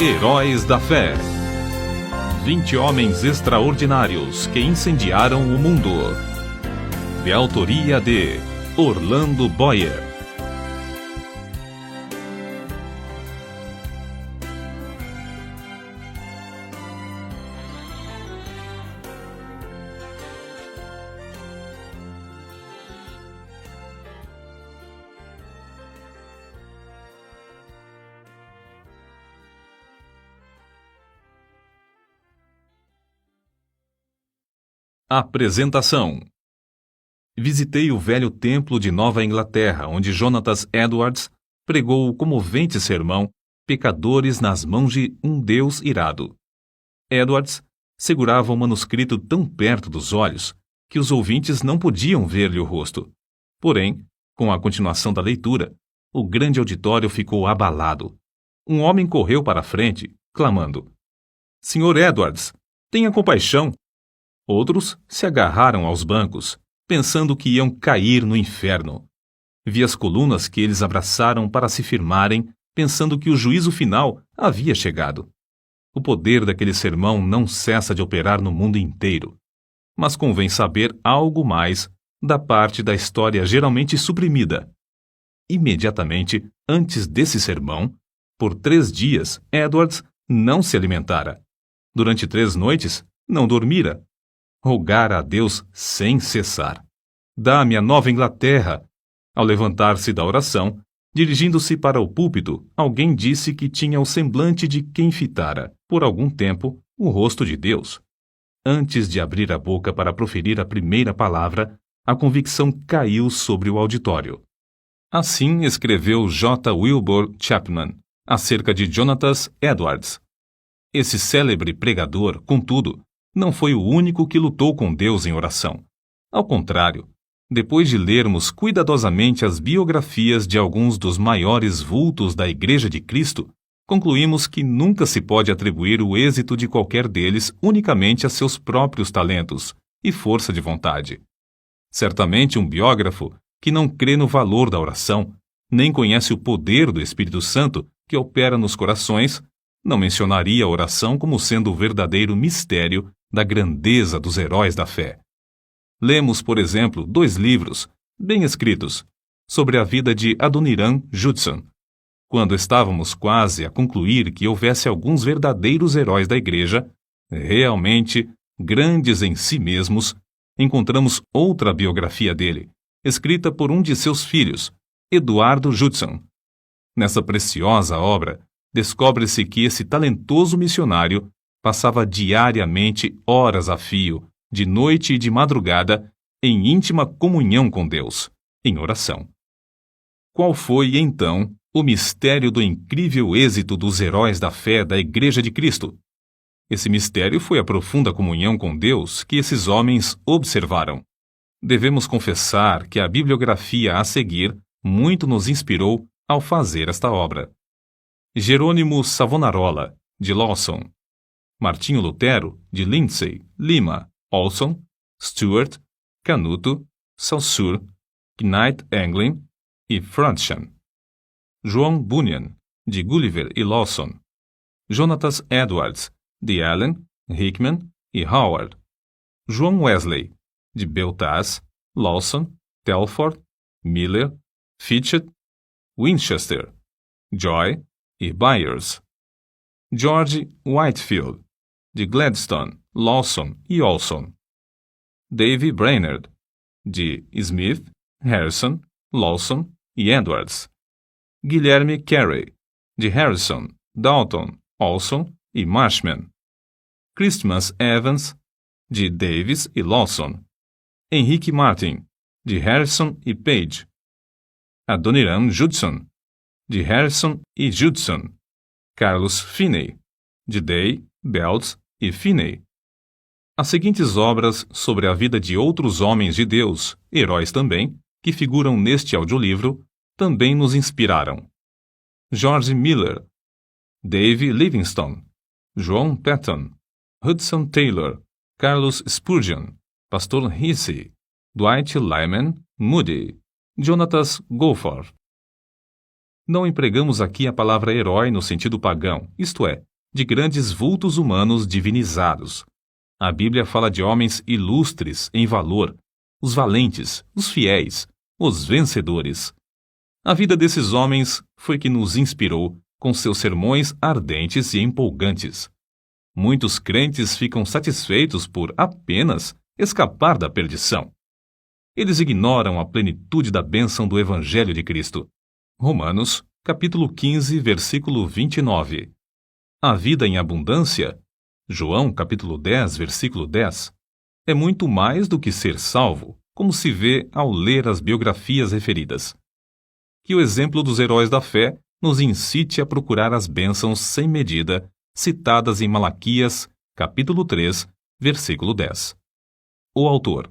Heróis da Fé. 20 homens extraordinários que incendiaram o mundo. De autoria de Orlando Boyer. Apresentação. Visitei o velho templo de Nova Inglaterra, onde Jonathan Edwards pregou o comovente sermão Pecadores nas mãos de um Deus irado. Edwards segurava o manuscrito tão perto dos olhos que os ouvintes não podiam ver-lhe o rosto. Porém, com a continuação da leitura, o grande auditório ficou abalado. Um homem correu para a frente, clamando: "Sr. Edwards, tenha compaixão!" Outros se agarraram aos bancos, pensando que iam cair no inferno. Vi as colunas que eles abraçaram para se firmarem, pensando que o juízo final havia chegado. O poder daquele sermão não cessa de operar no mundo inteiro. Mas convém saber algo mais da parte da história geralmente suprimida. Imediatamente antes desse sermão, por 3 dias, Edwards não se alimentara. Durante 3 noites, não dormira. Rogara a Deus sem cessar: "Dá-me a Nova Inglaterra." Ao levantar-se da oração, dirigindo-se para o púlpito, alguém disse que tinha o semblante de quem fitara, por algum tempo, o rosto de Deus. Antes de abrir a boca para proferir a primeira palavra, a convicção caiu sobre o auditório. Assim escreveu J. Wilbur Chapman acerca de Jonathan Edwards. Esse célebre pregador, contudo, não foi o único que lutou com Deus em oração. Ao contrário, depois de lermos cuidadosamente as biografias de alguns dos maiores vultos da Igreja de Cristo, concluímos que nunca se pode atribuir o êxito de qualquer deles unicamente a seus próprios talentos e força de vontade. Certamente um biógrafo que não crê no valor da oração, nem conhece o poder do Espírito Santo que opera nos corações, não mencionaria a oração como sendo o verdadeiro mistério da grandeza dos heróis da fé. Lemos, por exemplo, 2 livros, bem escritos, sobre a vida de Adoniram Judson. Quando estávamos quase a concluir que houvesse alguns verdadeiros heróis da Igreja, realmente grandes em si mesmos, encontramos outra biografia dele, escrita por um de seus filhos, Eduardo Judson. Nessa preciosa obra, descobre-se que esse talentoso missionário passava diariamente horas a fio, de noite e de madrugada, em íntima comunhão com Deus, em oração. Qual foi, então, o mistério do incrível êxito dos heróis da fé da Igreja de Cristo? Esse mistério foi a profunda comunhão com Deus que esses homens observaram. Devemos confessar que a bibliografia a seguir muito nos inspirou ao fazer esta obra. Jerônimo Savonarola, de Lawson; Martinho Lutero, de Lindsay, Lima, Olson, Stewart, Canuto, Saussure, Knight Anglin e Frodsham; João Bunyan, de Gulliver e Lawson; Jonathan Edwards, de Allen, Hickman e Howard; João Wesley, de Beltaz, Lawson, Telford, Miller, Fitchett, Winchester, Joy e Byers; George Whitefield, de Gladstone, Lawson e Olson; Davy Brainerd, de Smith, Harrison, Lawson e Edwards; Guilherme Carey, de Harrison, Dalton, Olson e Marshman; Christmas Evans, de Davis e Lawson; Henrique Martin, de Harrison e Page; Adoniram Judson, de Harrison e Judson; Carlos Finney, de Day, Belts e Finney. As seguintes obras sobre a vida de outros homens de Deus, heróis também, que figuram neste audiolivro, também nos inspiraram: George Miller, Dave Livingstone, João Patton, Hudson Taylor, Carlos Spurgeon, Pastor Hissey, Dwight Lyman Moody, Jonathan Goforth. Não empregamos aqui a palavra herói no sentido pagão, isto é, de grandes vultos humanos divinizados. A Bíblia fala de homens ilustres em valor, os valentes, os fiéis, os vencedores. A vida desses homens foi que nos inspirou com seus sermões ardentes e empolgantes. Muitos crentes ficam satisfeitos por apenas escapar da perdição. Eles ignoram a plenitude da bênção do Evangelho de Cristo. Romanos, capítulo 15, versículo 29. A vida em abundância, João, capítulo 10, versículo 10, é muito mais do que ser salvo, como se vê ao ler as biografias referidas. Que o exemplo dos heróis da fé nos incite a procurar as bênçãos sem medida citadas em Malaquias, capítulo 3, versículo 10. O autor.